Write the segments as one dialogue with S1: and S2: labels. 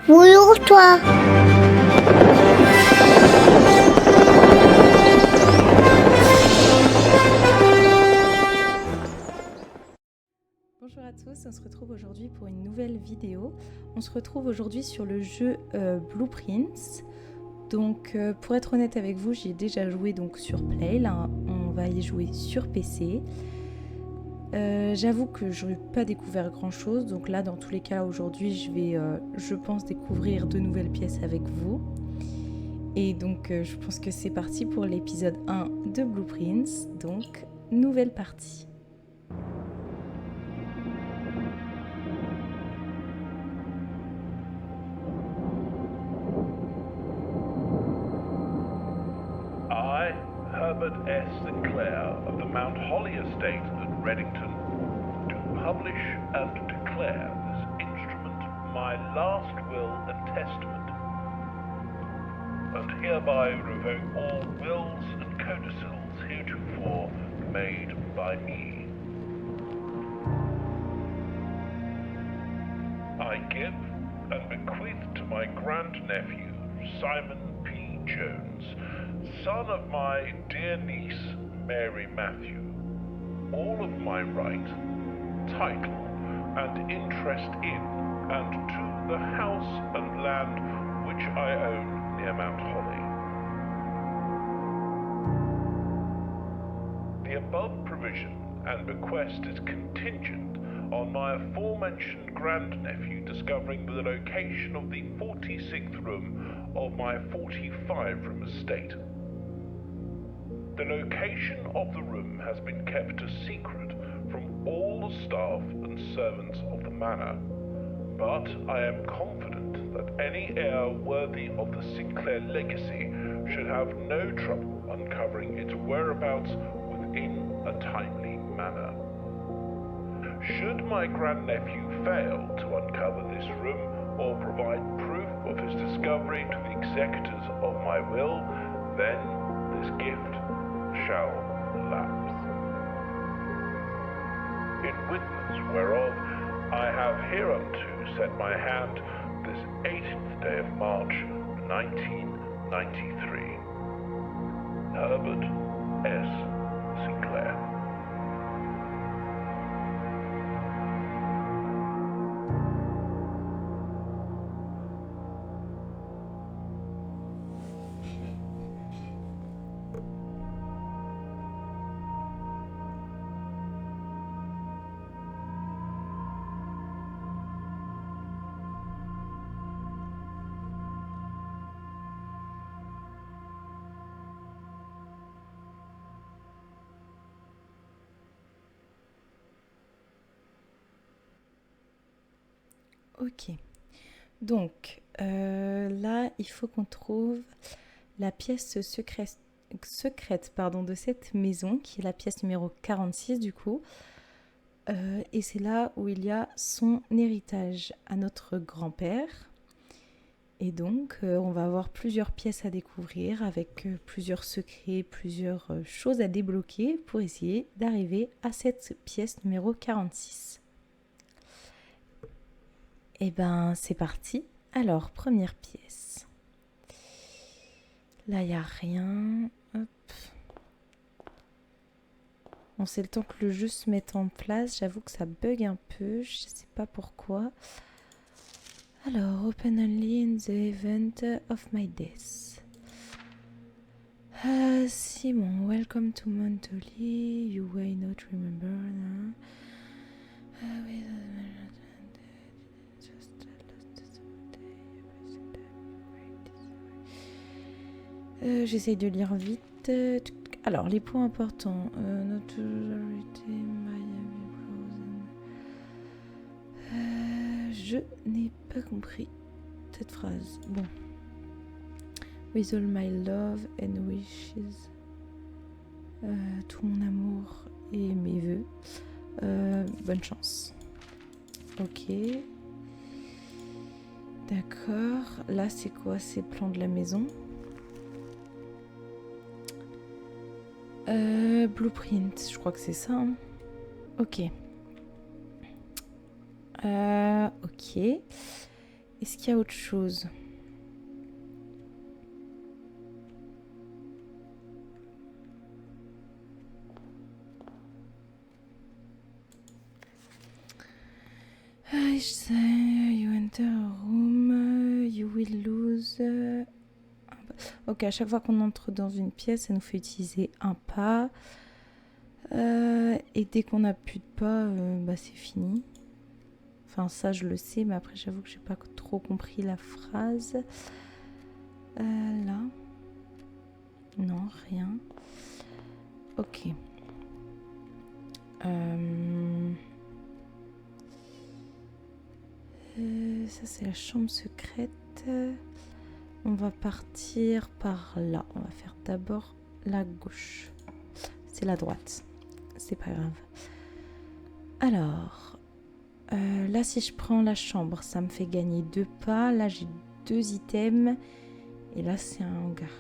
S1: Bonjour toi.
S2: Bonjour à tous, on se retrouve aujourd'hui pour une nouvelle vidéo. On se retrouve aujourd'hui sur le jeu Blueprints. Donc pour être honnête avec vous, j'ai déjà joué donc sur Play, là on va y jouer sur PC. J'avoue que je n'ai pas découvert grand chose, donc là dans tous les cas aujourd'hui je vais je pense découvrir de nouvelles pièces avec vous. Et donc je pense que c'est parti pour l'épisode 1 de Blueprints, donc nouvelle partie.
S3: I, Herbert S. Sinclair of the Mount Holly Estate at Reddington, do publish and declare this instrument my last will and testament, and hereby revoke all wills and codicils heretofore made by me. I give and bequeath to my grandnephew, Simon P. Jones, son of my dear niece, Mary Matthew, all of my right, title, and interest in and to the house and land which I own near Mount Holly. The above provision and bequest is contingent on my aforementioned grandnephew discovering the location of the 46th room of my 45-room estate. The location of the room has been kept a secret from all the staff and servants of the manor, but I am confident that any heir worthy of the Sinclair legacy should have no trouble uncovering its whereabouts within a timely manner. Should my grandnephew fail to uncover this room or provide proof of his discovery to the executors of my will, then this gift shall lapse. In witness whereof I have hereunto set my hand this 18th day of March, 1993. Herbert S. Sinclair.
S2: Ok, donc là il faut qu'on trouve la pièce secrète de cette maison, qui est la pièce numéro 46 du coup. Et c'est là où il y a son héritage à notre grand-père. Et donc on va avoir plusieurs pièces à découvrir avec plusieurs secrets, plusieurs choses à débloquer pour essayer d'arriver à cette pièce numéro 46. Et ben c'est parti. Alors, première pièce. Là, il n'y a rien. Hop. Bon, c'est le temps que le jeu se mette en place. J'avoue que ça bug un peu. Je sais pas pourquoi. Alors, open only in the event of my death. Simon, welcome to Mount Holly. You may not remember. J'essaye de lire vite. Alors, les points importants. Je n'ai pas compris cette phrase. Bon. With all my love and wishes. Tout mon amour et mes vœux. Bonne chance. Ok. D'accord. Là, c'est quoi? C'est le plan de la maison. Blueprint, je crois que c'est ça. Hein. Ok. Ok. Est-ce qu'il y a autre chose? I say you enter a room, you will lose. Ok, à chaque fois qu'on entre dans une pièce, ça nous fait utiliser un pas. Et dès qu'on n'a plus de pas, c'est fini. Enfin, ça, je le sais, mais après, j'avoue que j'ai pas trop compris la phrase. Là. Non, rien. Ok. Ça, c'est la chambre secrète. On va partir par là. On va faire d'abord la gauche. C'est la droite. C'est pas grave. Alors, là, si je prends la chambre, ça me fait gagner 2 pas. Là, j'ai 2 items. Et là, c'est un hangar.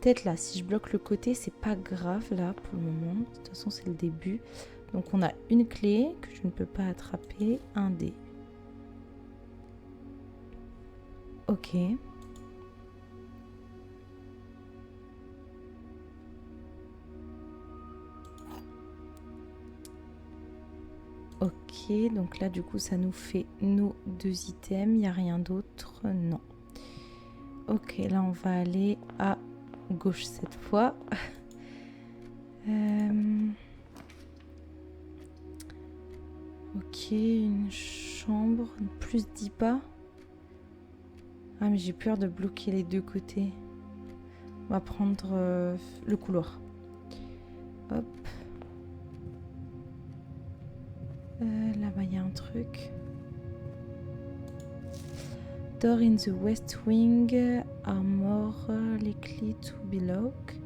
S2: Peut-être là, si je bloque le côté, c'est pas grave là pour le moment. De toute façon, c'est le début. Donc, on a une clé que je ne peux pas attraper. Un dé. Ok. Ok, donc là du coup ça nous fait nos 2 items, il n'y a rien d'autre, non. Ok, là on va aller à gauche cette fois. Ok, une chambre, plus 10 pas. Ah mais j'ai peur de bloquer les deux côtés. On va prendre le couloir. Hop. Là-bas, il y a un truc. Door in the west wing are more likely to be locked.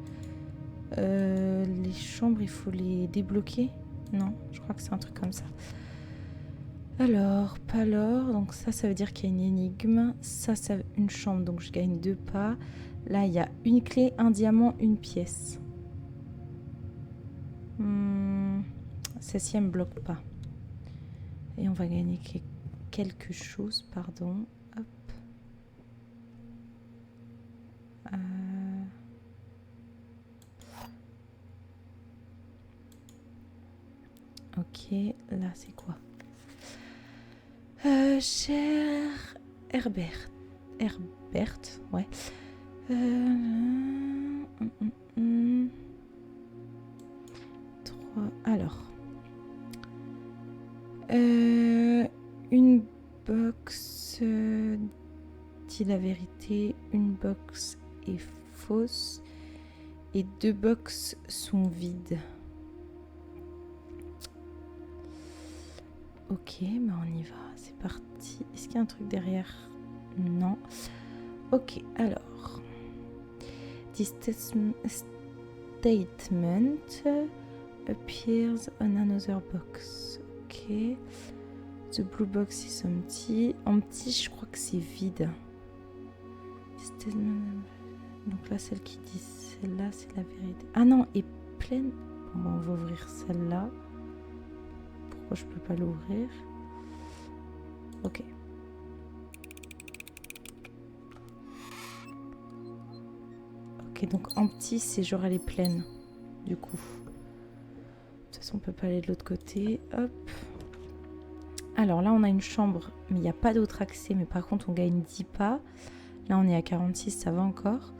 S2: Les chambres, il faut les débloquer? Non, je crois que c'est un truc comme ça. Alors, pas l'or. Donc ça veut dire qu'il y a une énigme. Ça, une chambre, donc je gagne 2 pas. Là, il y a une clé, un diamant, une pièce. Celle-ci, elle me bloque pas. Et on va gagner quelque chose, pardon. Hop. Ok, là c'est quoi? Cher Herbert, ouais. Alors. Une box dit la vérité, une box est fausse et 2 box sont vides. Ok, on y va, c'est parti. Est-ce qu'il y a un truc derrière? Non. Ok, alors. This statement appears on another box. Ok. The blue box is empty. En petit, je crois que c'est vide. Donc là, celle qui dit celle-là, c'est la vérité. Ah non, est pleine. Bon, on va ouvrir celle-là. Pourquoi je peux pas l'ouvrir? Ok. Ok, donc en petit, c'est genre elle est pleine. Du coup. De toute façon, on peut pas aller de l'autre côté. Hop. Alors là, on a une chambre, mais il n'y a pas d'autre accès. Mais par contre, on gagne 10 pas. Là, on est à 46, ça va encore.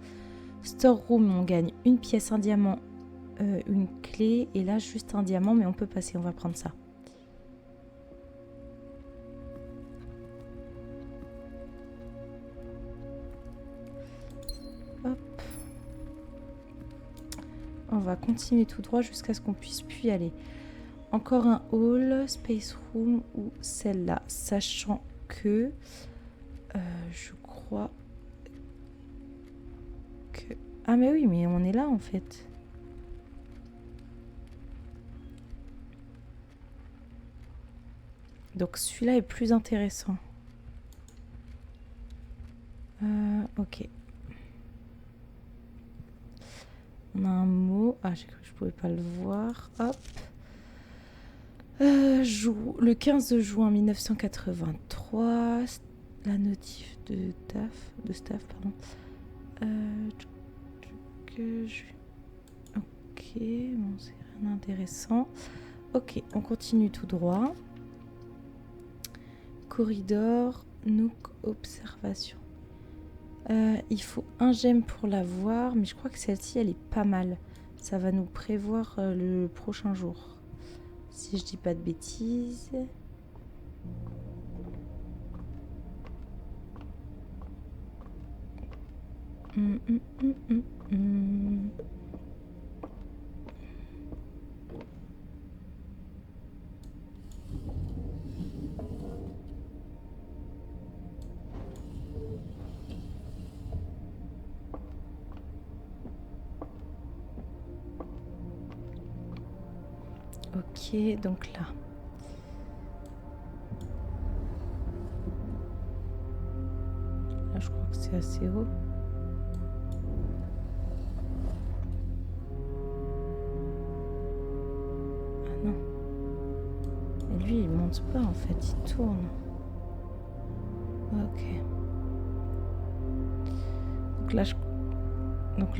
S2: Storeroom, on gagne une pièce, un diamant, une clé. Et là, juste un diamant, mais on peut passer. On va prendre ça. Hop. On va continuer tout droit jusqu'à ce qu'on puisse plus y aller. Encore un hall, space room ou celle-là. Sachant que je crois que... Ah mais oui, mais on est là en fait. Donc celui-là est plus intéressant. Ok. On a un mot. Ah, j'ai cru que je pouvais pas le voir. Hop. Le 15 juin 1983, la notif de staff, pardon. Ok, bon, c'est rien d'intéressant. Ok, on continue tout droit. Corridor, nook, observation. Il faut un gemme pour la voir, mais je crois que celle-ci, elle est pas mal. Ça va nous prévoir le prochain jour. Si je dis pas de bêtises. Ok, donc là. Là, je crois que c'est assez haut. Ah non. Et lui, il monte pas en fait, il tourne. Ok. Donc là,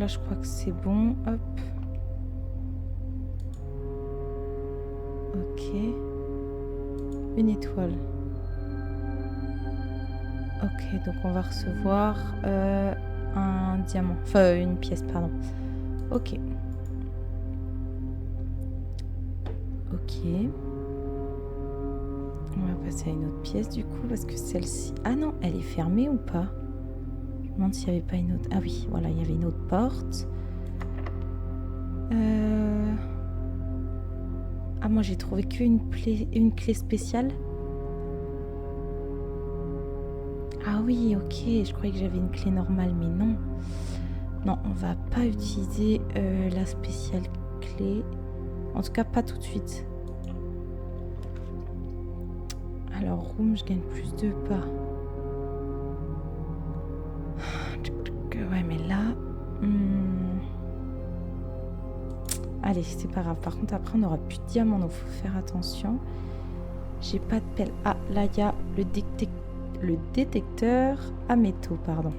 S2: je crois que c'est bon. Hop. Ok. Une étoile. Ok, donc on va recevoir un diamant. Enfin, une pièce, pardon. Ok. Ok. On va passer à une autre pièce du coup, parce que celle-ci... Ah non, elle est fermée ou pas? Je me demande s'il n'y avait pas une autre... Ah oui, voilà, il y avait une autre porte. Ah, moi j'ai trouvé qu'une clé spéciale. Ah oui, ok, je croyais que j'avais une clé normale, mais non. Non, on va pas utiliser la spéciale clé. En tout cas, pas tout de suite. Alors, room, je gagne plus de pas. Ouais, mais là... Allez, c'est pas grave. Par contre, après, on n'aura plus de diamants, donc faut faire attention. J'ai pas de pelle. Ah, là, il y a le détecteur à métaux, pardon.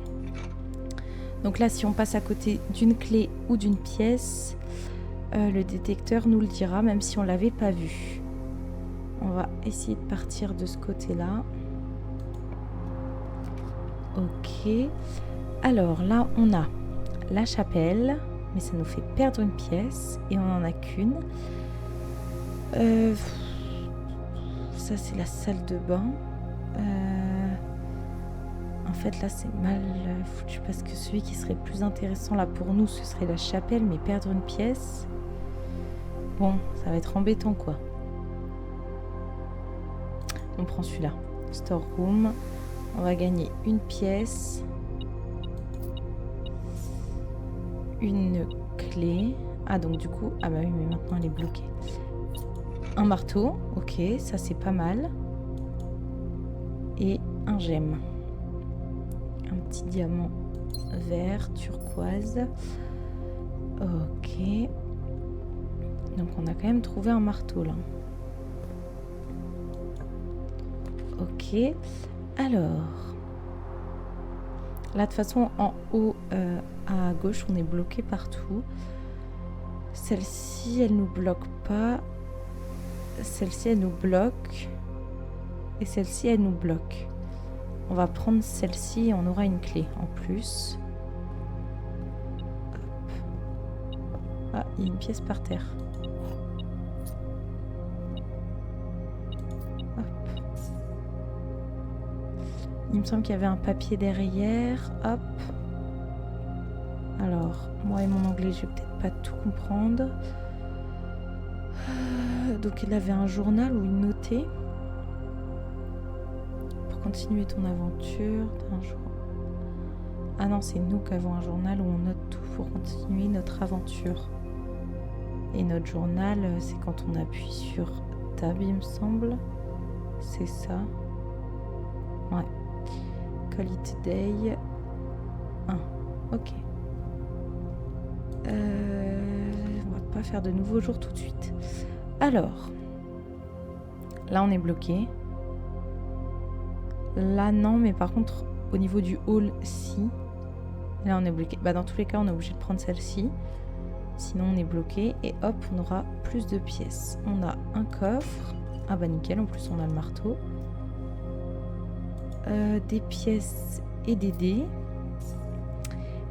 S2: Donc là, si on passe à côté d'une clé ou d'une pièce, le détecteur nous le dira, même si on l'avait pas vu. On va essayer de partir de ce côté-là. Ok. Alors là, on a la chapelle, mais ça nous fait perdre une pièce et on n'en a qu'une. Ça, c'est la salle de bain. En fait, là, c'est mal foutu parce que celui qui serait le plus intéressant là pour nous, ce serait la chapelle, mais perdre une pièce... Bon, ça va être embêtant, quoi. On prend celui-là. Storeroom. On va gagner une pièce. Une clé. Ah, donc du coup... Ah bah oui, mais maintenant, elle est bloquée. Un marteau. Ok, ça, c'est pas mal. Et un gemme. Un petit diamant vert, turquoise. Ok. Donc, on a quand même trouvé un marteau, là. Ok. Alors. Là, de toute façon, en haut, à gauche, on est bloqué partout. Celle-ci, elle nous bloque pas. Celle-ci, elle nous bloque. Et celle-ci, elle nous bloque. On va prendre celle-ci et on aura une clé en plus. Hop. Ah, il y a une pièce par terre. Hop. Il me semble qu'il y avait un papier derrière. Hop. Alors, moi et mon anglais, je vais peut-être pas tout comprendre. Donc, il avait un journal où il notait. Continuer ton aventure d'un jour. Ah non, c'est nous qui avons un journal où on note tout pour continuer notre aventure. Et notre journal, c'est quand on appuie sur Tab, il me semble. C'est ça. Ouais. Call it day 1. Ok. On va pas faire de nouveaux jours tout de suite. Alors. Là, on est bloqué. là non, mais par contre au niveau du hall, si. Là on est bloqué. Bah dans tous les cas on est obligé de prendre celle-ci. Sinon on est bloqué et hop on aura plus de pièces. On a un coffre. Ah bah nickel, en plus on a le marteau. Des pièces et des dés.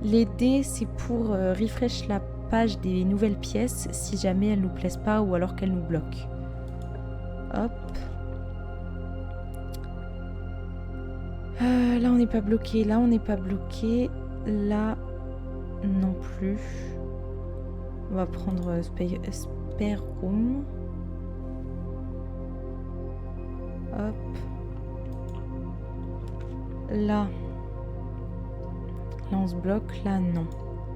S2: Les dés c'est pour refresh la page des nouvelles pièces si jamais elles nous plaisent pas ou alors qu'elles nous bloquent. Hop. Là on n'est pas bloqué, là on n'est pas bloqué, là non plus. On va prendre spare room. Hop. Là on se bloque, là non.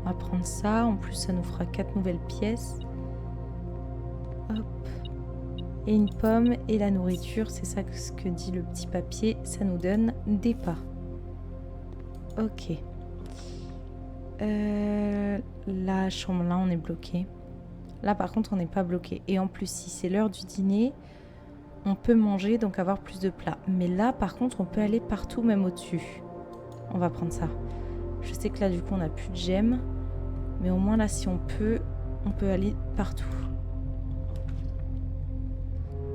S2: On va prendre ça, en plus ça nous fera 4 nouvelles pièces. Hop. Et une pomme et la nourriture, c'est ça ce que dit le petit papier, ça nous donne des pas. Ok. La chambre là, on est bloqué. Là par contre, on n'est pas bloqué. Et en plus, si c'est l'heure du dîner, on peut manger, donc avoir plus de plats. Mais là par contre, on peut aller partout, même au-dessus. On va prendre ça. Je sais que là du coup, on n'a plus de gemmes. Mais au moins là, si on peut aller partout.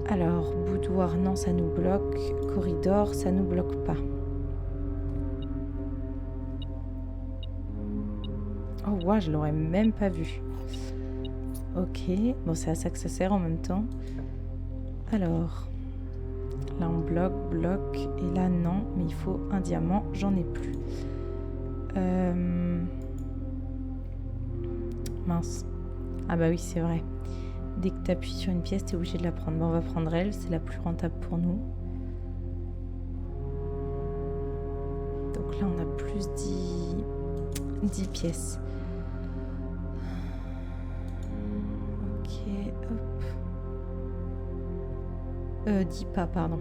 S2: Alors, boudoir, non, ça nous bloque. Corridor, ça nous bloque pas. Oh, ouais, je l'aurais même pas vu. Ok, bon, c'est à ça que ça sert en même temps. Alors, là, on bloque. Et là, non, mais il faut un diamant. J'en ai plus. Mince. Ah bah oui, c'est vrai. Dès que tu appuies sur une pièce, tu es obligé de la prendre. Bon, on va prendre elle, c'est la plus rentable pour nous. Donc là, on a plus 10 pièces. Ok, hop. 10 pas, pardon.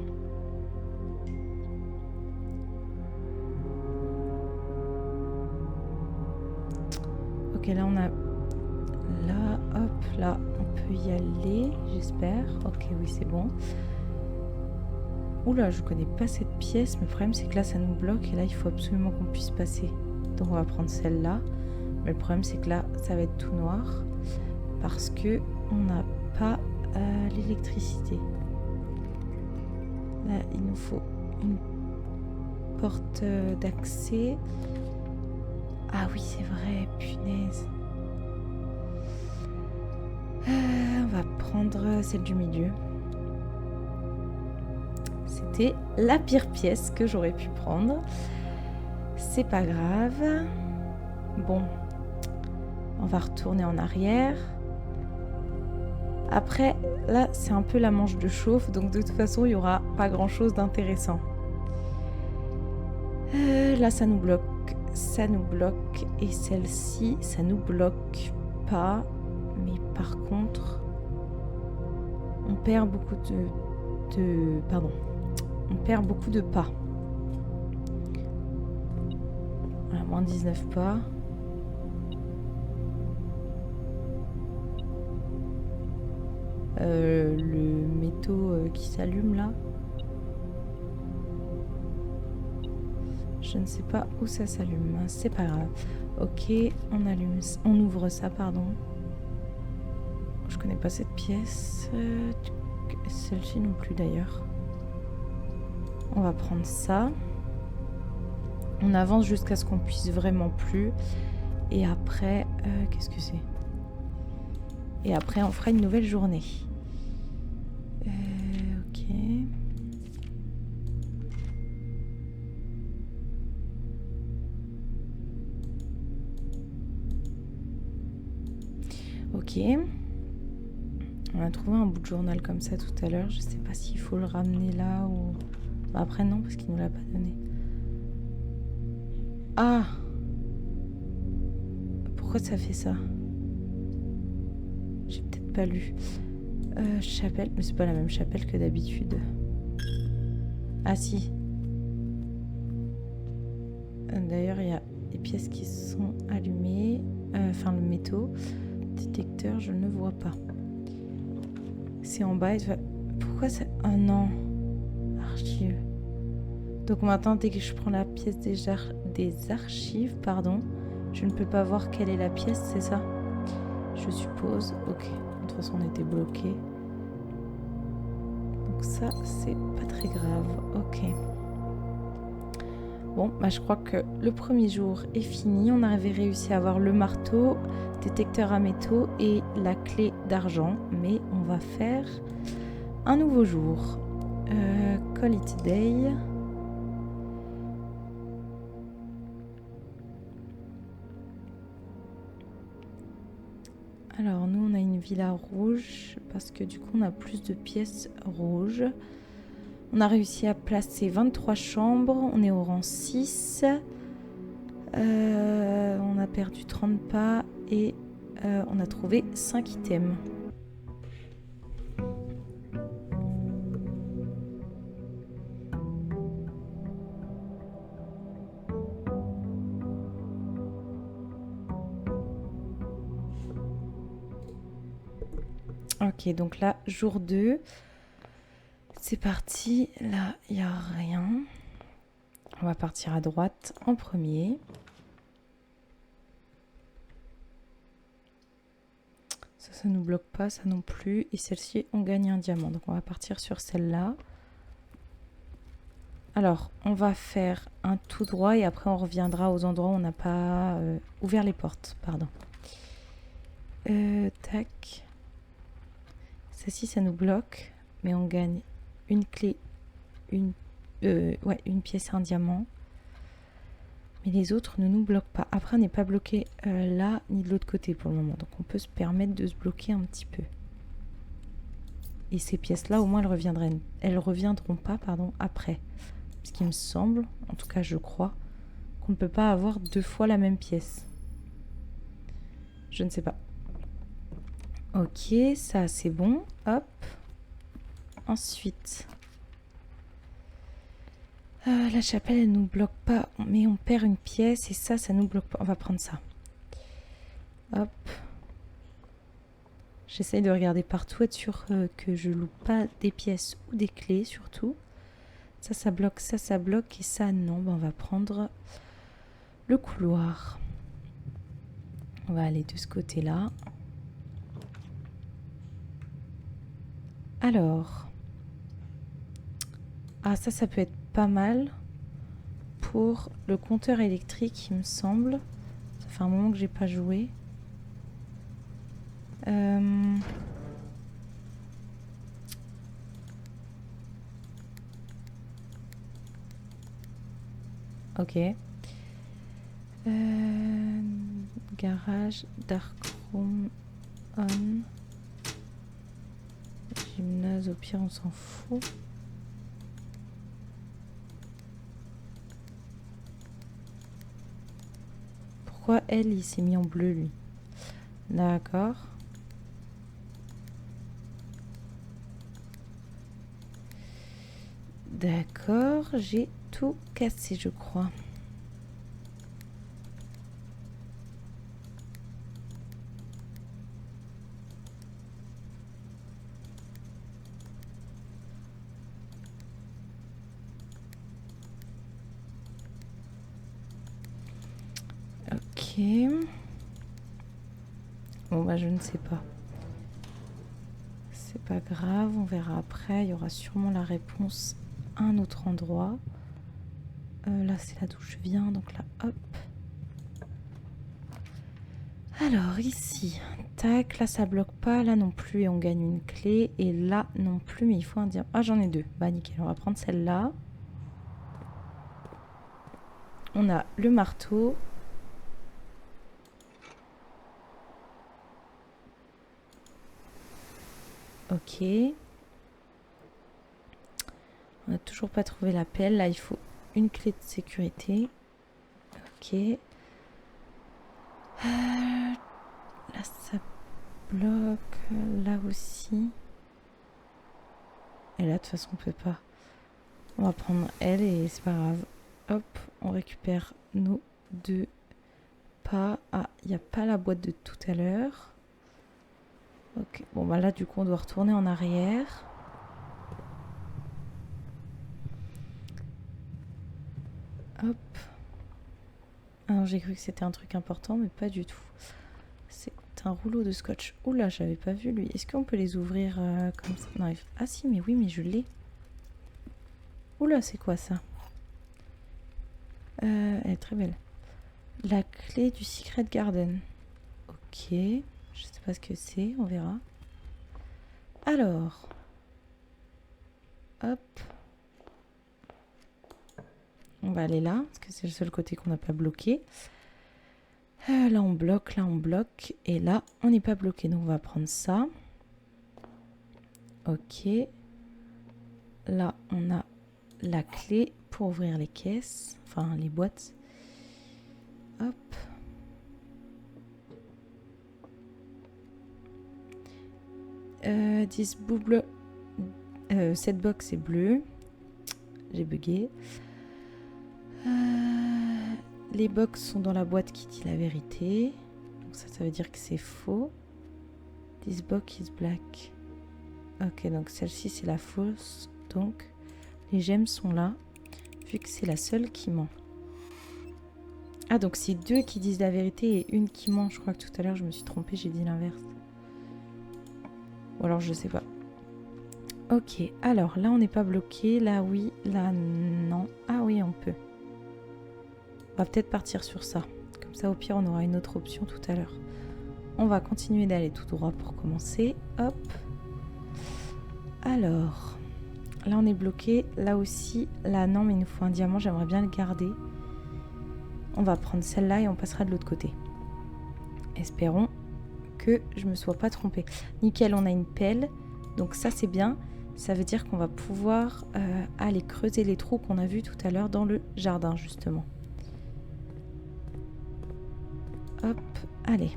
S2: Ok, là, on a... Là, hop, là, on peut y aller, j'espère. Ok, oui, c'est bon. Oula, je connais pas cette pièce, mais le problème, c'est que là, ça nous bloque et là, il faut absolument qu'on puisse passer. Donc, on va prendre celle-là. Mais le problème, c'est que là, ça va être tout noir parce que on n'a pas l'électricité. Là, il nous faut une porte d'accès. Ah oui, c'est vrai, punaise. On va prendre celle du milieu. C'était la pire pièce que j'aurais pu prendre. C'est pas grave. Bon, on va retourner en arrière. Après, là, c'est un peu la manche de chauffe, donc de toute façon, il n'y aura pas grand-chose d'intéressant. Là, ça nous bloque. Ça nous bloque. Et celle-ci, ça nous bloque pas. Mais par contre, on perd beaucoup on perd beaucoup de pas. Voilà, moins 19 pas. Le métaux qui s'allume là. Je ne sais pas où ça s'allume. C'est pas grave. Ok, on ouvre ça, pardon. Je connais pas cette pièce. Celle-ci non plus d'ailleurs. On va prendre ça. On avance jusqu'à ce qu'on puisse vraiment plus. Et après, qu'est-ce que c'est? Et après, on fera une nouvelle journée. Ok. Ok. On a trouvé un bout de journal comme ça tout à l'heure. Je sais pas s'il faut le ramener là ou... Bah après non, parce qu'il nous l'a pas donné. Ah! Pourquoi ça fait ça? J'ai peut-être pas lu. Chapelle, mais c'est pas la même chapelle que d'habitude. Ah si. D'ailleurs, il y a des pièces qui sont allumées. Enfin, le métaux. Détecteur, je ne vois pas. C'est en bas. Pourquoi ça... Oh non. Archive. Donc maintenant, dès que je prends la pièce des archives, pardon, je ne peux pas voir quelle est la pièce, c'est ça? Je suppose. Ok, de toute façon on était bloqué. Donc ça, c'est pas très grave. Ok. Bon, bah je crois que le premier jour est fini. On avait réussi à avoir le marteau, détecteur à métaux et la clé d'argent. Mais on va faire un nouveau jour. Call it day. Alors nous on a une villa rouge parce que du coup on a plus de pièces rouges. On a réussi à placer 23 chambres, on est au rang 6. On a perdu 30 pas et on a trouvé 5 items. Ok, donc là, jour 2. C'est parti. Là, il n'y a rien. On va partir à droite en premier. Ça ne nous bloque pas, ça non plus. Et celle-ci, on gagne un diamant. Donc on va partir sur celle-là. Alors, on va faire un tout droit et après on reviendra aux endroits où on n'a pas ouvert les portes. Pardon. Tac. Celle-ci, ça nous bloque. Mais on gagne une clé, une pièce et un diamant. Mais les autres ne nous bloquent pas. Après, on n'est pas bloqué là ni de l'autre côté pour le moment. Donc on peut se permettre de se bloquer un petit peu. Et ces pièces-là, au moins, elles reviendront pas, après. Ce qui me semble, en tout cas je crois, qu'on ne peut pas avoir 2 fois la même pièce. Je ne sais pas. Ok, ça c'est bon. Hop. Ensuite, la chapelle, elle nous bloque pas, mais on perd une pièce et ça nous bloque pas. On va prendre ça. Hop. J'essaye de regarder partout, être sûr que je loupe pas des pièces ou des clés surtout. Ça bloque, ça bloque et ça non. Ben, on va prendre le couloir. On va aller de ce côté-là. Alors. Ah, ça peut être pas mal pour le compteur électrique, il me semble. Ça fait un moment que j'ai pas joué. Ok. Garage, dark room, on. Gymnase, au pire, on s'en fout. Pourquoi elle, il s'est mis en bleu, lui? D'accord. D'accord, j'ai tout cassé, je crois. Ok. Bon, bah, je ne sais pas. C'est pas grave, on verra après. Il y aura sûrement la réponse à un autre endroit. Là, c'est là d'où je viens, donc là, hop. Alors, ici, tac, là, ça bloque pas, là non plus, et on gagne une clé. Et là, non plus, mais il faut un diamant. Ah, j'en ai 2. Bah, nickel, on va prendre celle-là. On a le marteau. Ok. On n'a toujours pas trouvé la pelle. Là, il faut une clé de sécurité. Ok. Là, ça bloque. Là aussi. Et là, de toute façon, on peut pas. On va prendre elle et c'est pas grave. Hop, on récupère nos 2 pas. Ah, il n'y a pas la boîte de tout à l'heure. Ok, bon bah là, du coup, on doit retourner en arrière. Hop. Alors j'ai cru que c'était un truc important, mais pas du tout. C'est un rouleau de scotch. Oula, j'avais pas vu lui. Est-ce qu'on peut les ouvrir comme ça? Non, ah si, mais oui, mais je l'ai. Oula, c'est quoi ça? Elle est très belle. La clé du Secret Garden. Ok. Je sais pas ce que c'est, on verra. Alors. Hop. On va aller là, parce que c'est le seul côté qu'on n'a pas bloqué. Là on bloque. Et là, on n'est pas bloqué. Donc on va prendre ça. Ok. Là, on a la clé pour ouvrir les caisses. Enfin, les boîtes. Hop. Cette box est bleue. J'ai bugué. Les box sont dans la boîte qui dit la vérité. Donc ça veut dire que c'est faux. This box is black. Ok, donc celle-ci c'est la fausse. Donc les gemmes sont là. Vu que c'est la seule qui ment. Ah, donc c'est deux qui disent la vérité et une qui ment. Je crois que tout à l'heure je me suis trompée, j'ai dit l'inverse. Ou alors je sais pas. Ok, alors là on n'est pas bloqué. Là oui, là non. Ah oui, on peut. On va peut-être partir sur ça. Comme ça, au pire, on aura une autre option tout à l'heure. On va continuer d'aller tout droit pour commencer. Hop. Alors, là, on est bloqué. Là aussi, là, non, mais il nous faut un diamant. J'aimerais bien le garder. On va prendre celle-là et on passera de l'autre côté. Espérons que je me sois pas trompée. Nickel, on a une pelle. Donc ça, c'est bien. Ça veut dire qu'on va pouvoir aller creuser les trous qu'on a vus tout à l'heure dans le jardin, justement. Hop, allez,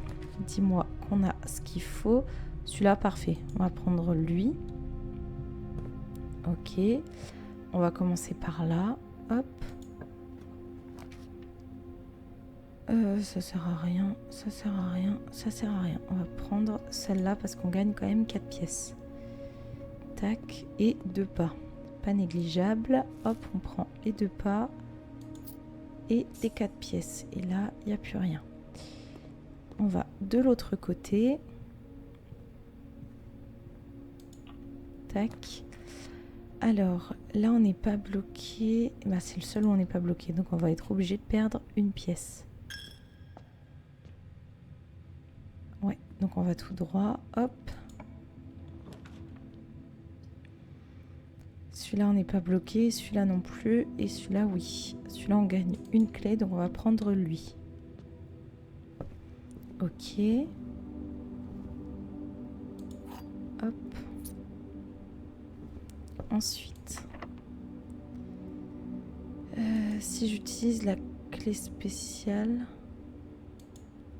S2: dis-moi qu'on a ce qu'il faut. Celui-là, parfait. On va prendre lui. Ok. On va commencer par là. Hop. Ça sert à rien, ça sert à rien, ça sert à rien. On va prendre celle-là parce qu'on gagne quand même 4 pièces. Tac, et 2 pas. Pas négligeable. Hop, on prend les 2 pas. Et les 4 pièces. Et là, il n'y a plus rien. On va de l'autre côté. Tac. Alors, là, on n'est pas bloqué. Bah, c'est le seul où on n'est pas bloqué. Donc, on va être obligé de perdre une pièce. Ouais, donc on va tout droit. Hop. Celui-là, on n'est pas bloqué. Celui-là non plus. Et celui-là, oui. Celui-là, on gagne une clé. Donc, on va prendre lui. Ok. Hop. Ensuite, si j'utilise la clé spéciale,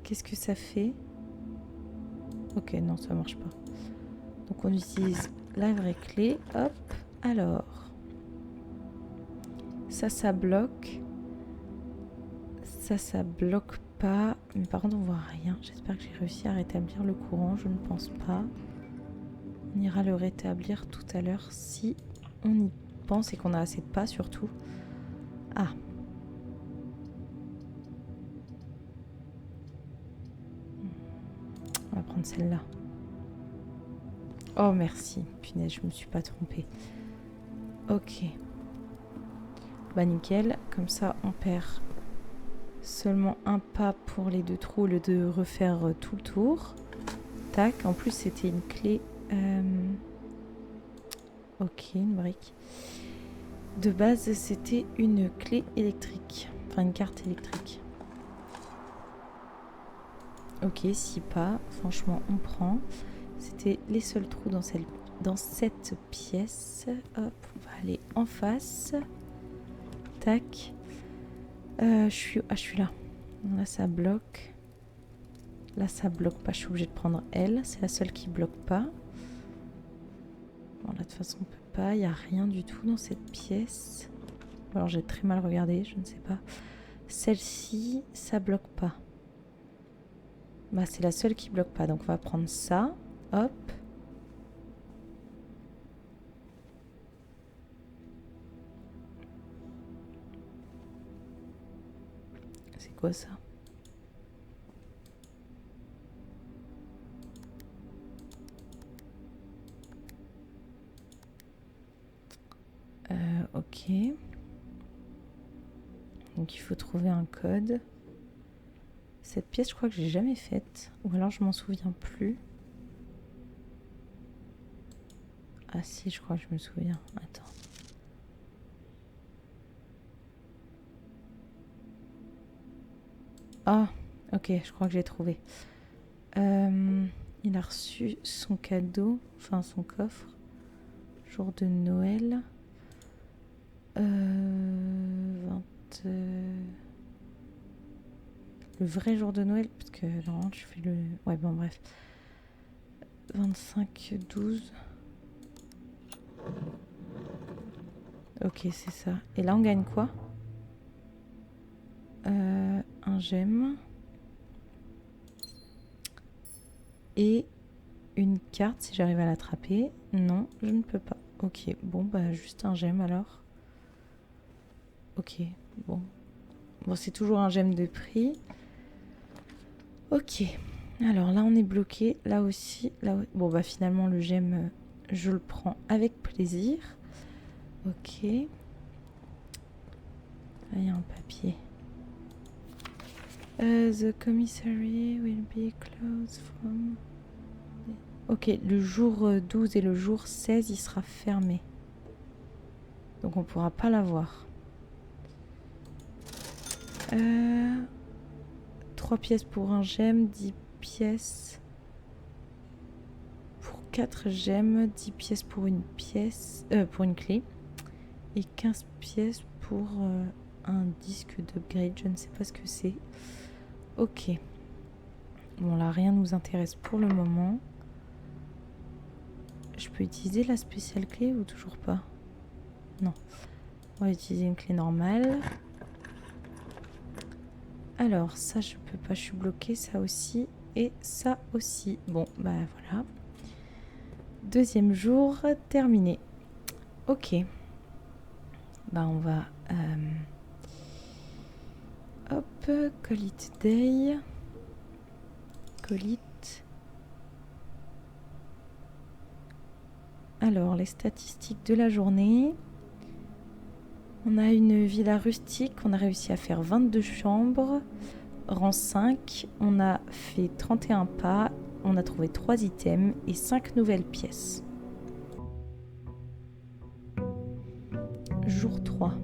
S2: qu'est-ce que ça fait? Ok, non, ça marche pas. Donc on utilise la vraie clé. Hop. Alors, ça bloque. Ça bloque pas. Mais par contre, on voit rien. J'espère que j'ai réussi à rétablir le courant. Je ne pense pas. On ira le rétablir tout à l'heure si on y pense et qu'on a assez de pas surtout. Ah. On va prendre celle-là. Oh merci. Punaise, je me suis pas trompée. Ok. Bah nickel. Comme ça, on perd seulement un pas pour les 2 trous au lieu de refaire tout le tour. Tac. En plus, c'était une clé... Ok, une brique. De base, c'était une clé électrique. Enfin, une carte électrique. Ok, 6 pas. Franchement, on prend. C'était les seuls trous dans cette pièce. Hop, on va aller en face. Tac. Je suis là. Là, ça bloque. Là, ça bloque pas. Je suis obligée de prendre elle. C'est la seule qui bloque pas. Bon, là, de toute façon, on peut pas. Il n'y a rien du tout dans cette pièce. Alors, j'ai très mal regardé. Je ne sais pas. Celle-ci, ça bloque pas. Bah, c'est la seule qui bloque pas. Donc, on va prendre ça. Hop. C'est quoi ça? Ok. Donc il faut trouver un code. Cette pièce, je crois que j'ai jamais faite. Ou alors je m'en souviens plus. Ah si, je crois que je me souviens. Attends. Ah, ok, je crois que j'ai trouvé. Il a reçu son cadeau, enfin son coffre. Jour de Noël. 20... Le vrai jour de Noël, parce que normalement je fais le... Ouais, bon bref. 25-12. Ok, c'est ça. Et là on gagne quoi? Un gemme. Et une carte si j'arrive à l'attraper. Non, je ne peux pas. Ok, bon bah juste un gemme alors. Ok, bon. Bon, c'est toujours un gemme de prix. Ok. Alors là, on est bloqué. Là aussi. Là... Bon, bah finalement, le gemme, je le prends avec plaisir. Ok. Là, il y a un papier. The commissary will be closed from... Ok, le jour 12 et le jour 16, il sera fermé. Donc on pourra pas l'avoir. 3 pièces pour un gemme, 10 pièces pour 4 gemmes, 10 pièces pour une pièce, pour une clé, et 15 pièces pour un disque d'upgrade, je ne sais pas ce que c'est. Ok. Bon là, rien nous intéresse pour le moment. Je peux utiliser la spéciale clé ou toujours pas? Non. On va utiliser une clé normale. Alors, ça, je peux pas, je suis bloquée, ça aussi, et ça aussi. Bon, bah voilà. Deuxième jour, terminé. Ok. Bah, on va... hop, call it day. Call it. Alors, les statistiques de la journée. On a une villa rustique, on a réussi à faire 22 chambres. Rang 5, on a fait 31 pas, on a trouvé 3 items et 5 nouvelles pièces. Jour 3.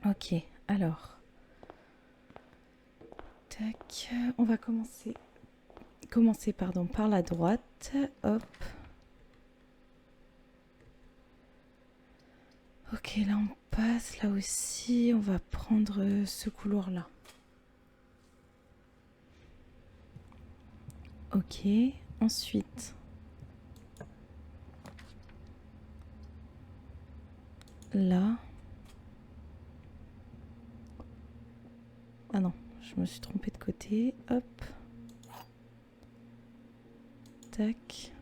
S2: Ok, alors. Tac, on va commencer par la droite. Hop. Ok, là on passe, là aussi, on va prendre ce couloir-là. Ok, ensuite. Là. Ah non, je me suis trompée de côté. Hop. Tac.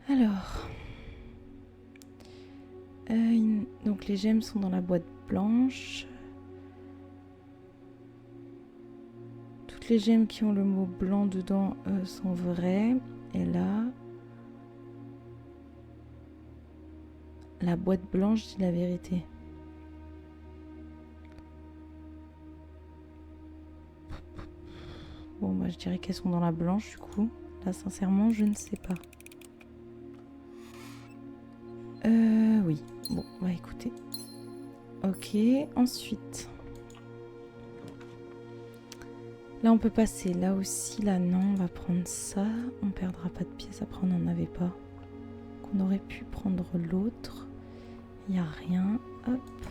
S2: Alors. Donc les gemmes sont dans la boîte blanche. Toutes les gemmes qui ont le mot blanc dedans sont vraies. Et là, la boîte blanche dit la vérité. Bon, bah je dirais qu'elles sont dans la blanche du coup. Là, sincèrement, je ne sais pas. Oui. Bon, bah écoutez. Ok, ensuite. Là, on peut passer. Là aussi, là, non. On va prendre ça. On perdra pas de pièces. Après, on n'en avait pas. On aurait pu prendre l'autre. Il n'y a rien. Hop.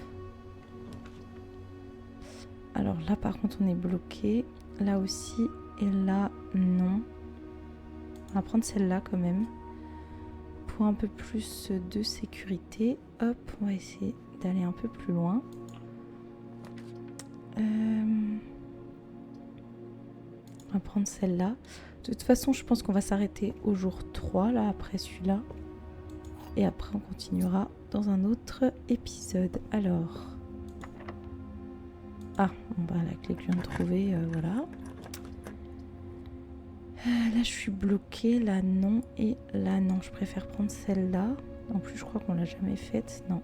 S2: Alors là, par contre, on est bloqué. Là aussi. Et là, non. On va prendre celle-là quand même. Pour un peu plus de sécurité. Hop, on va essayer d'aller un peu plus loin. On va prendre celle-là. De toute façon, je pense qu'on va s'arrêter au jour 3, là, après celui-là. Et après, on continuera dans un autre épisode. Alors... Ah, bon bah la clé que je viens de trouver, voilà. Là, je suis bloquée, là non, et là non. Je préfère prendre celle-là. En plus, je crois qu'on l'a jamais faite, non.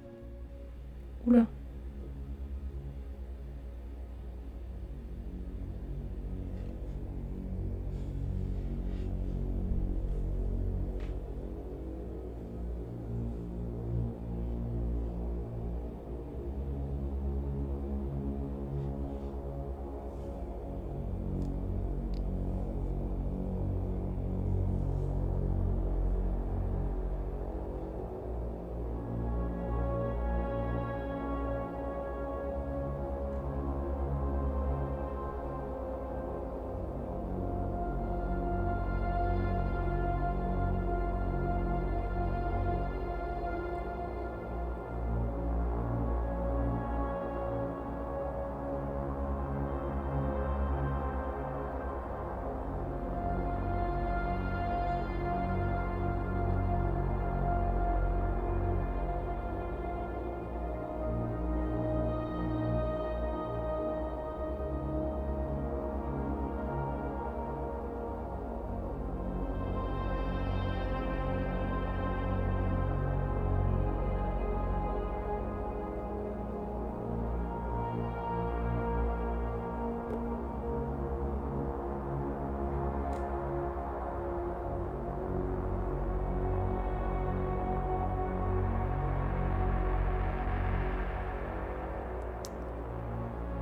S2: Oula.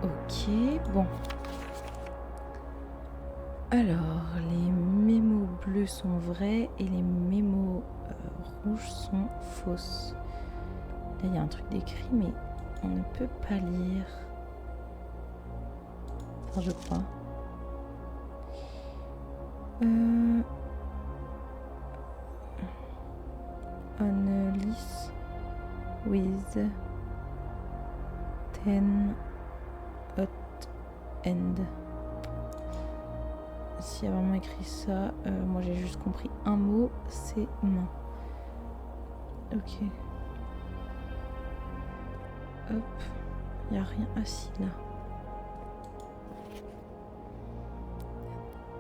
S2: Ok, bon. Alors, les mémos bleus sont vrais et les mémos rouges sont fausses. Là, il y a un truc d'écrit, mais on ne peut pas lire. Enfin, je crois. On a list with 10 hot end. S'il y a vraiment écrit ça, moi j'ai juste compris un mot, c'est main. Ok. Hop. Il n'y a rien assis là.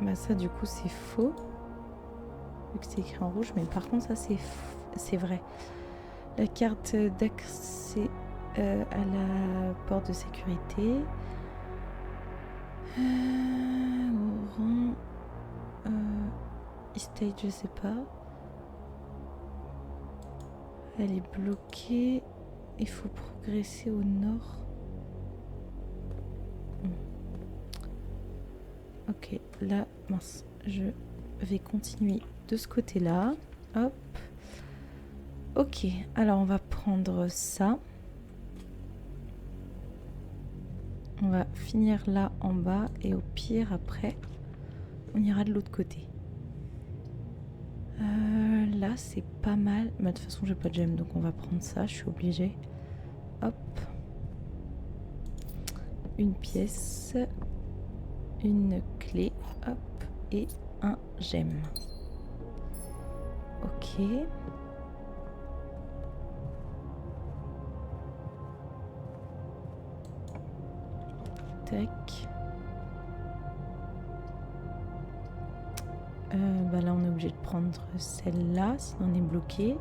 S2: Bah ça du coup c'est faux. Vu que c'est écrit en rouge, mais par contre ça c'est vrai. La carte d'accès à la porte de sécurité. Au rang stage, je sais pas. Elle est bloquée. Il faut progresser au nord. Ok, là, mince. Je vais continuer de ce côté-là. Hop. Ok, alors on va prendre ça. On va finir là en bas et au pire après on ira de l'autre côté. Là c'est pas mal. Mais de toute façon j'ai pas de gemme donc on va prendre ça, je suis obligée. Hop. Une pièce. Une clé. Hop. Et un gemme. Ok. Tac. Bah là on est obligé de prendre celle-là, sinon on est bloqué.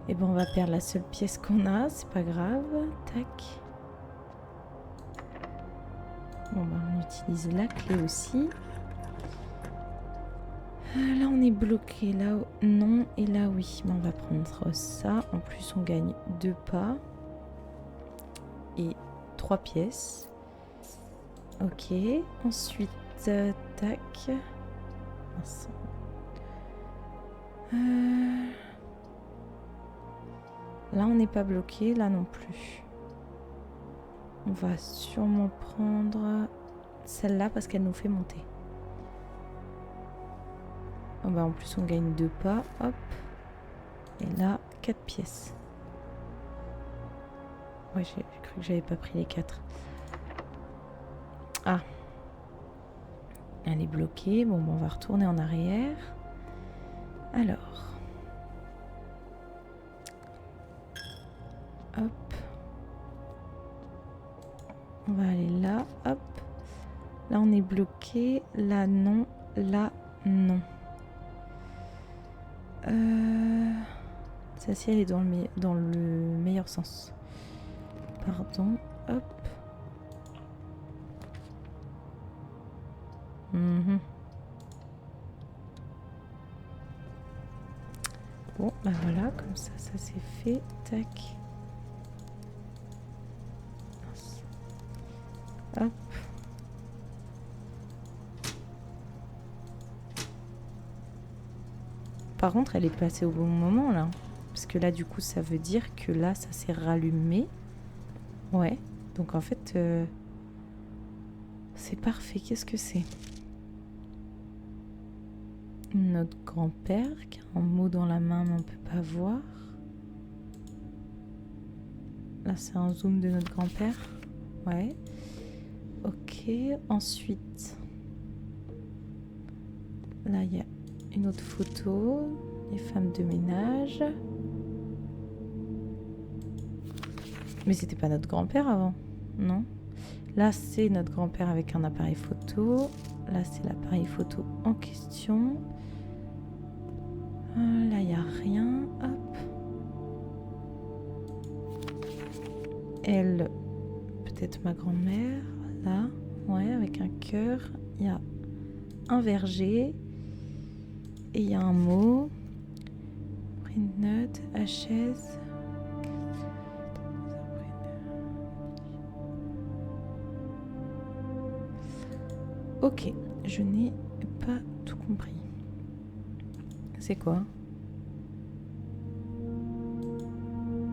S2: Et ben on va perdre la seule pièce qu'on a, c'est pas grave. Tac. Bon bah on utilise la clé aussi. Là on est bloqué, là non et là oui. Mais on va prendre ça. En plus on gagne 2 pas. Et 3 pièces. Ok. Ensuite, tac. Là on n'est pas bloqué, là non plus. On va sûrement prendre celle-là parce qu'elle nous fait monter. Oh bah en plus on gagne 2 pas, hop. Et là 4 pièces. Ouais, j'ai cru que j'avais pas pris les 4. Ah. Elle est bloquée. Bon, on va retourner en arrière. Alors. Hop. On va aller là. Hop. Là, on est bloqué. Là, non. Là, non. Celle-ci, elle est dans le meilleur sens. Pardon. Hop. Bon, bah voilà, comme ça c'est fait. Tac. Hop. Par contre, elle est passée au bon moment, là. Parce que là, du coup, ça veut dire que là, ça s'est rallumé. Ouais. Donc, en fait, c'est parfait. Qu'est-ce que c'est ? Notre grand-père qui a un mot dans la main, mais on ne peut pas voir. Là, c'est un zoom de notre grand-père. Ouais. Ok. Ensuite, là, il y a une autre photo. Les femmes de ménage. Mais c'était pas notre grand-père avant, non ? Là, c'est notre grand-père avec un appareil photo. Là, c'est l'appareil photo en question. Là, il n'y a rien. Hop. Elle, peut-être ma grand-mère. Là, ouais, avec un cœur. Il y a un verger. Et il y a un mot. Print note, HS. Ok, je n'ai pas tout compris. C'est quoi ?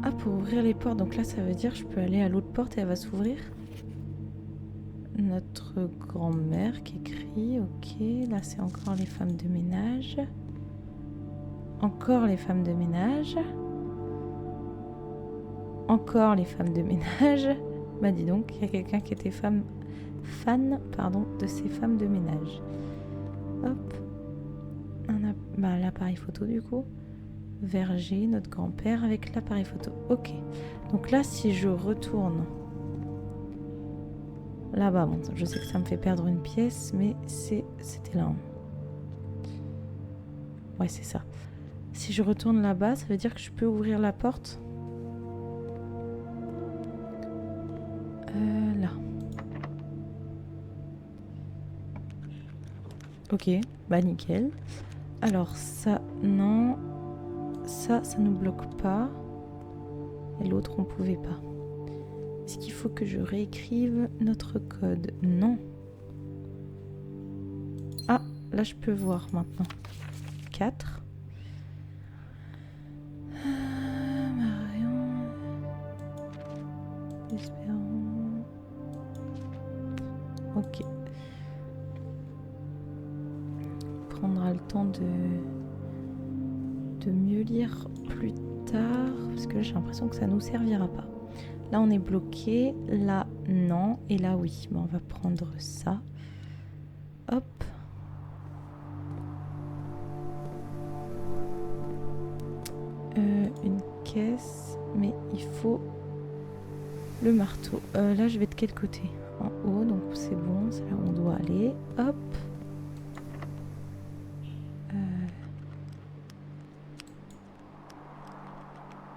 S2: Ah, pour ouvrir les portes. Donc là, ça veut dire que je peux aller à l'autre porte et elle va s'ouvrir. Notre grand-mère qui écrit. Ok, là, c'est encore les femmes de ménage. Encore les femmes de ménage. Encore les femmes de ménage. Bah dis donc, il y a quelqu'un qui était fan de ces femmes de ménage. Hop. L'appareil photo du coup. Verger, notre grand-père avec l'appareil photo. Ok. Donc là, si je retourne là-bas, bon, je sais que ça me fait perdre une pièce, mais c'était là. Ouais, c'est ça. Si je retourne là-bas, ça veut dire que je peux ouvrir la porte. Là. Ok, bah nickel. Alors ça, non. Ça nous bloque pas. Et l'autre, on pouvait pas. Est-ce qu'il faut que je réécrive notre code ? Non. Ah, là je peux voir maintenant. 4. Marion. Espérons. Ok. On prendra le temps de mieux lire plus tard. Parce que là j'ai l'impression que ça nous servira pas. Là on est bloqué. Là non. Et là oui. Bon, on va prendre ça. Hop. Une caisse, mais il faut le marteau. Là, je vais de quel côté ? En haut, donc c'est bon, c'est là où on doit aller. Hop.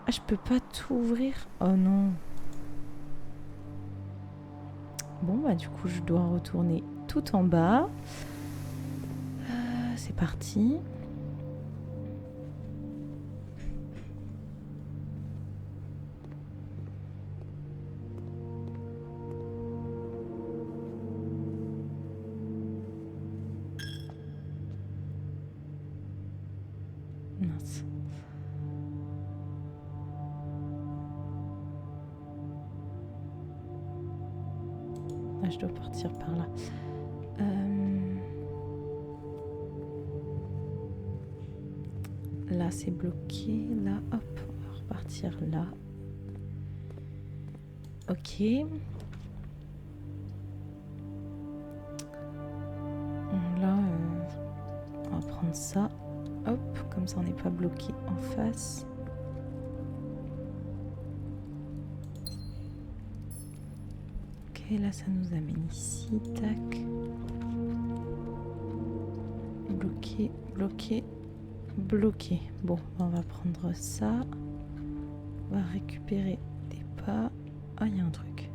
S2: Ah, je peux pas tout ouvrir. Oh non. Bon, bah du coup, je dois retourner tout en bas. C'est parti. Mince. Ah, je dois partir par là. Là, c'est bloqué. Là, hop, on va repartir là. Ok. prendre ça. Hop, comme ça on n'est pas bloqué en face. Ok, là ça nous amène ici. Tac. Bloqué, bloqué, bloqué. Bon, on va prendre ça. On va récupérer des pas. Ah, il y a un truc.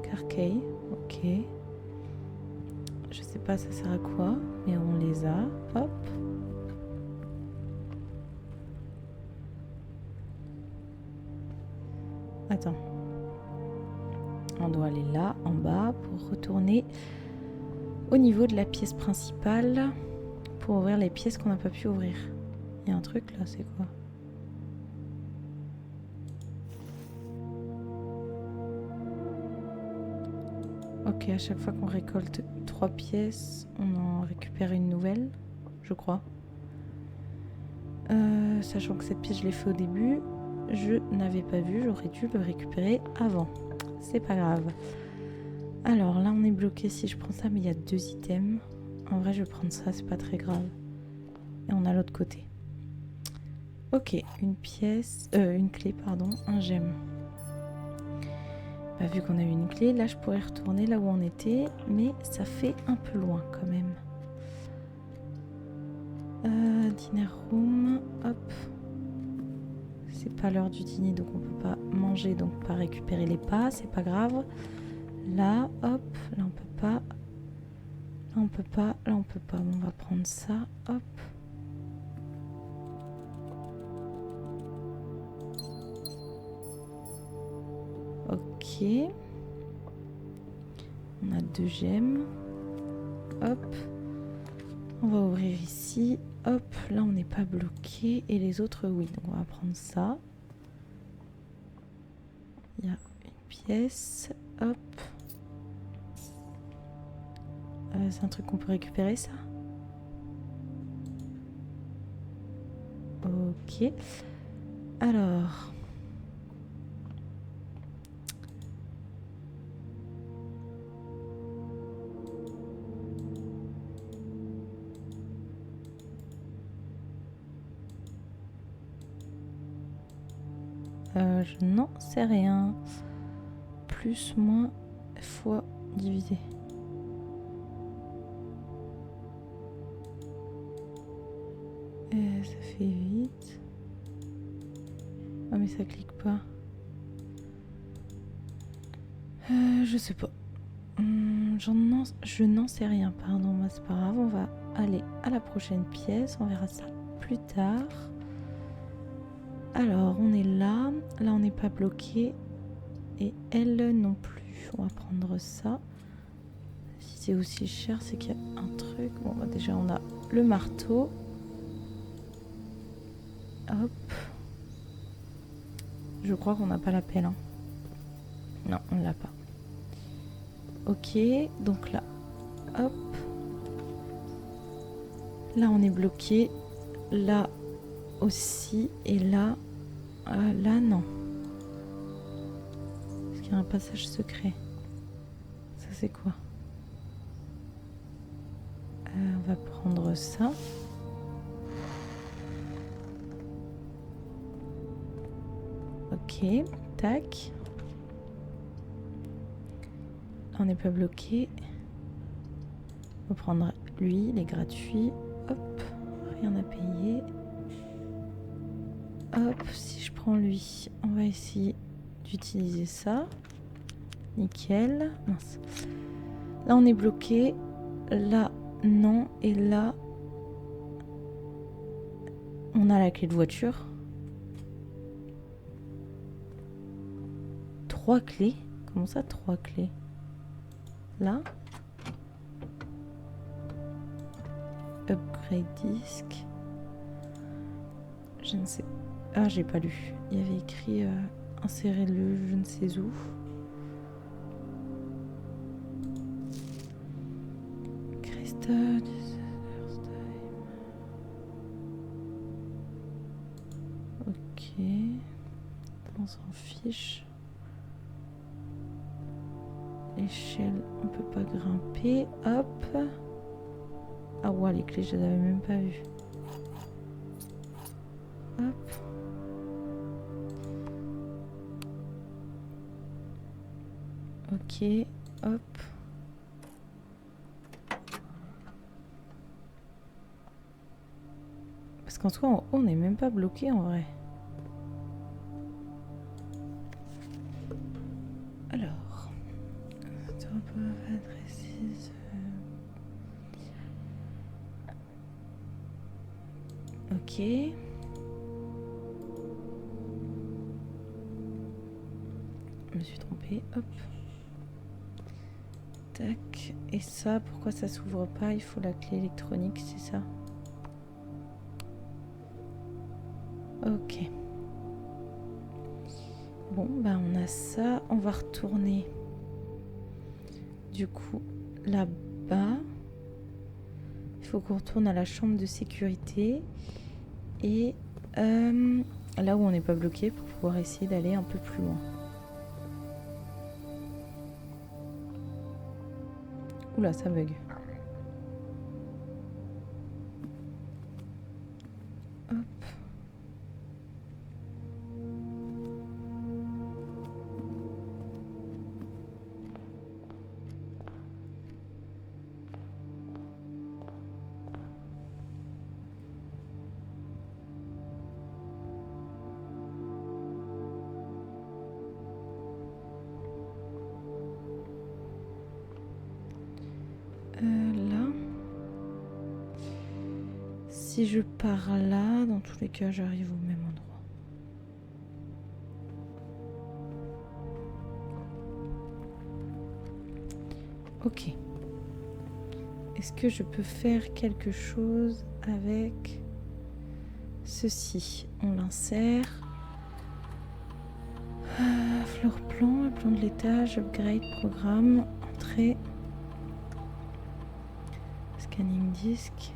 S2: Carkey, ok. Je sais pas ça sert à quoi, mais on les a. Hop. Attends. On doit aller là, en bas, pour retourner au niveau de la pièce principale, pour ouvrir les pièces qu'on n'a pas pu ouvrir. Il y a un truc là, c'est quoi? Ok, à chaque fois qu'on récolte 3 pièces, on en récupère une nouvelle, je crois. Sachant que cette pièce, je l'ai fait au début, je n'avais pas vu, j'aurais dû le récupérer avant. C'est pas grave. Alors là, on est bloqué si je prends ça, mais il y a 2 items. En vrai, je vais prendre ça, c'est pas très grave. Et on a l'autre côté. Ok, une pièce, une clé, pardon, un gemme. Bah, vu qu'on a eu une clé, là je pourrais retourner là où on était, mais ça fait un peu loin quand même. Dinner room, hop. C'est pas l'heure du dîner, donc on peut pas manger, donc pas récupérer les pas, c'est pas grave. Là, hop, là on peut pas. Là on peut pas, là on peut pas. Bon, on va prendre ça, hop. Ok. On a 2 gemmes. Hop. On va ouvrir ici. Hop, là on n'est pas bloqué. Et les autres, oui. Donc on va prendre ça. Il y a une pièce. Hop. C'est un truc qu'on peut récupérer, ça? Ok. Alors... je n'en sais rien. Plus, moins, fois, divisé. Ça fait 8. Ah mais ça clique pas. Je sais pas. Je n'en sais rien, pardon, moi c'est pas grave. On va aller à la prochaine pièce. On verra ça plus tard. Alors, on est là. Là, on n'est pas bloqué. Et elle non plus. On va prendre ça. Si c'est aussi cher, c'est qu'il y a un truc. Bon, bah, déjà, on a le marteau. Hop. Je crois qu'on n'a pas la pelle. Hein. Non, on ne l'a pas. Ok, donc là. Hop. Là, on est bloqué. Là aussi. Et là... là, non. Est-ce qu'il y a un passage secret? Ça, c'est quoi? On va prendre ça. Ok, tac. Là, on n'est pas bloqué. On va prendre lui, il est gratuit. Hop, rien à payer. Hop, si je prends lui, on va essayer d'utiliser ça. Nickel. Mince. Là, on est bloqué. Là, non. Et là, on a la clé de voiture. 3 clés? Comment ça, 3 clés? Là. Upgrade disque. Je ne sais. Ah, j'ai pas lu. Il y avait écrit insérez-le, je ne sais où. Crystal. Ok. On s'en fiche. Échelle, on peut pas grimper. Hop. Ah ouais, les clés, je les avais même pas vues. Hop. Ok, hop. Parce qu'en soi, en haut, on n'est même pas bloqué en vrai. Alors. Ok. Je me suis trompée. Hop. Tac. Et ça, pourquoi ça s'ouvre pas? Il faut la clé électronique, c'est ça? Ok. Bon, bah on a ça. On va retourner. Du coup, là-bas. Il faut qu'on retourne à la chambre de sécurité. Et là où on n'est pas bloqué pour pouvoir essayer d'aller un peu plus loin. Oula, ça bug. Hop. Là. Si je pars là, dans tous les cas, j'arrive au même endroit. Ok. Est-ce que je peux faire quelque chose avec ceci? On l'insère. Floor plan, plan de l'étage, upgrade, programme, entrée. Scanning disk.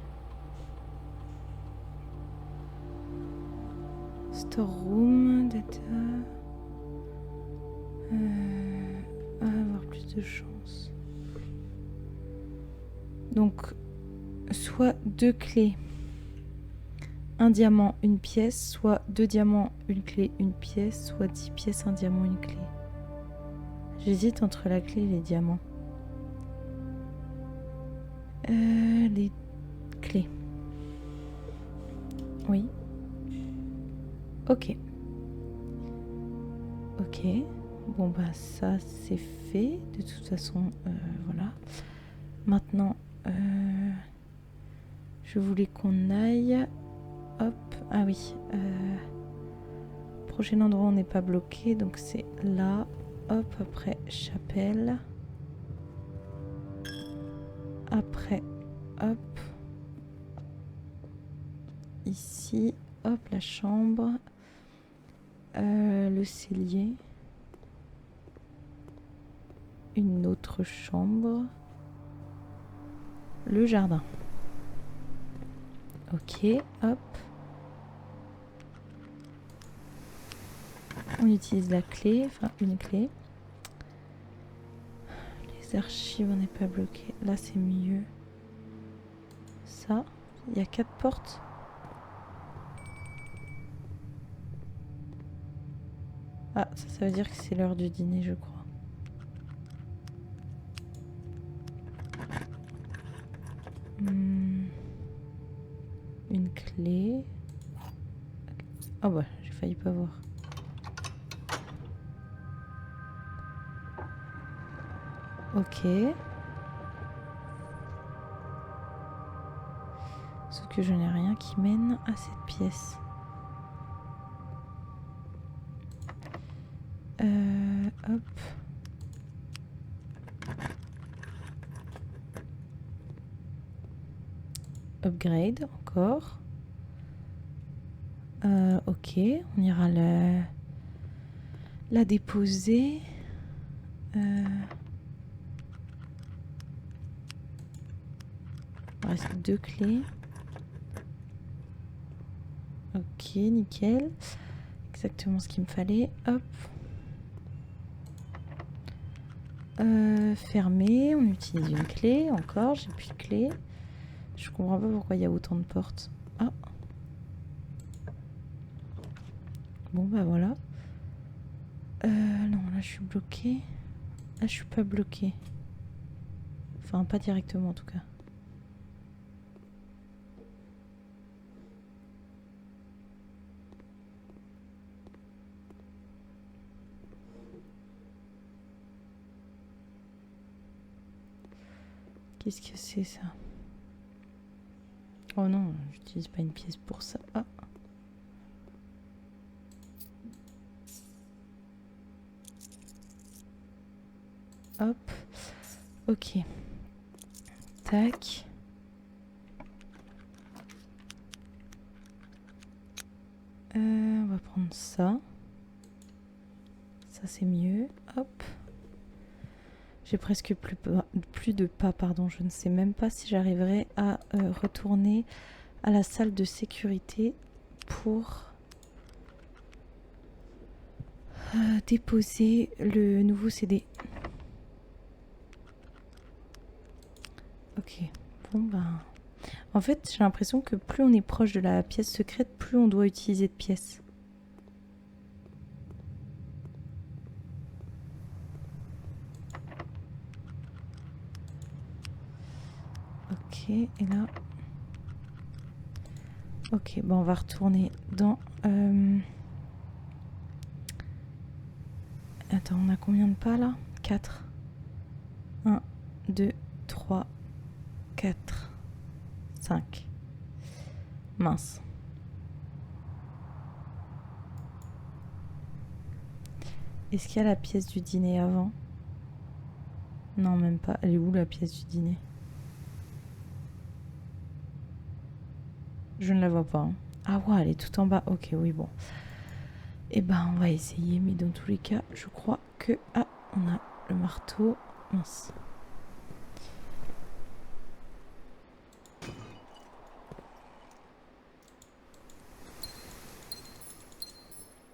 S2: Storeroom, data. Avoir plus de chance. Donc, soit 2 clés, un diamant, une pièce, soit 2 diamants, une clé, une pièce, soit 10 pièces, un diamant, une clé. J'hésite entre la clé et les diamants. Les clés. Oui. Ok. Ok. Bon bah ça c'est fait. De toute façon, voilà. Maintenant, je voulais qu'on aille. Hop. Ah oui. Prochain endroit où on n'est pas bloqué. Donc c'est là. Hop. Après chapelle. Après. Hop. Ici. Hop. La chambre. Le cellier. Une autre chambre. Le jardin. Ok, hop. On utilise la clé, enfin une clé. Les archives, on n'est pas bloqué. Là, c'est mieux. Ça, il y a 4 portes. Ah, ça veut dire que c'est l'heure du dîner, je crois. Une clé. Ah bah, j'ai failli pas voir. Ok. Sauf que je n'ai rien qui mène à cette pièce. Hop. Upgrade, encore. Ok, on ira la déposer. Il reste 2 clés. Ok, nickel. Exactement ce qu'il me fallait. Hop. Fermer, on utilise une clé. Encore, j'ai plus de clé. Je comprends pas pourquoi il y a autant de portes. Ah. Bon bah voilà. Non, là je suis bloquée. Là je suis pas bloquée. Enfin pas directement en tout cas. Qu'est-ce que c'est ça? Oh non, j'utilise pas une pièce pour ça. Ah. Hop. Ok. Tac. On va prendre ça. Ça c'est mieux. Hop. J'ai presque plus de pas, pardon. Je ne sais même pas si j'arriverai à retourner à la salle de sécurité pour déposer le nouveau CD. Ok. Bon ben... En fait, j'ai l'impression que plus on est proche de la pièce secrète, plus on doit utiliser de pièces. Ok, et là... Ok, bon, on va retourner dans... Attends, on a combien de pas là? 4. 1, 2, 3, 4, 5. Mince. Est-ce qu'il y a la pièce du dîner avant? Non, même pas. Elle est où la pièce du dîner? Je ne la vois pas. Hein. Ah ouais, elle est tout en bas. Ok, oui, bon. Eh ben, on va essayer. Mais dans tous les cas, je crois que... Ah, on a le marteau. Mince.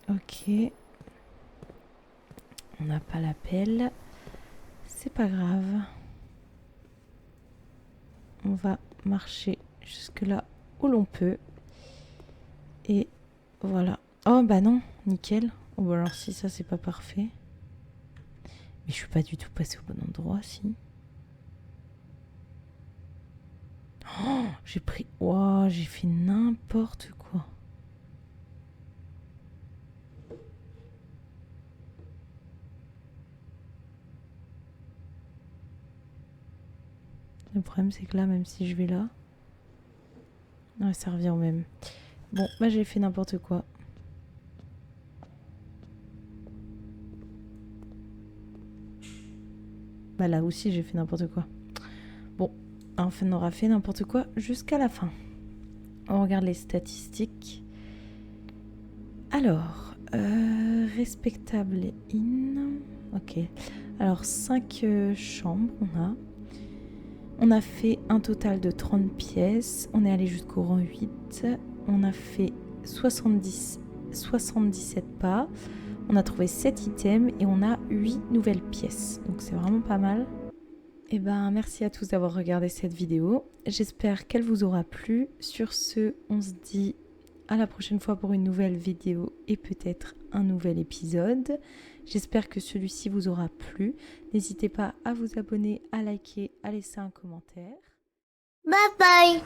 S2: Ok. On n'a pas la pelle. C'est pas grave. On va marcher jusque là où l'on peut. Et voilà. Oh bah non, nickel. Oh bah alors si ça c'est pas parfait. Mais je suis pas du tout passée au bon endroit, si. Oh, j'ai pris... Wow, j'ai fait n'importe quoi. Le problème c'est que là, même si je vais là... Ouais, ça revient au même. Bon, bah j'ai fait n'importe quoi. Bah là aussi j'ai fait n'importe quoi. Bon, enfin on aura fait n'importe quoi jusqu'à la fin. On regarde les statistiques. Alors, respectable in. Ok. Alors 5 chambres on a. On a fait un total de 30 pièces. On est allé jusqu'au rang 8. On a fait 77 pas. On a trouvé 7 items et on a 8 nouvelles pièces. Donc c'est vraiment pas mal. Et ben merci à tous d'avoir regardé cette vidéo. J'espère qu'elle vous aura plu. Sur ce, on se dit à la prochaine fois pour une nouvelle vidéo et peut-être un nouvel épisode. J'espère que celui-ci vous aura plu. N'hésitez pas à vous abonner, à liker, à laisser un commentaire.
S1: Bye bye.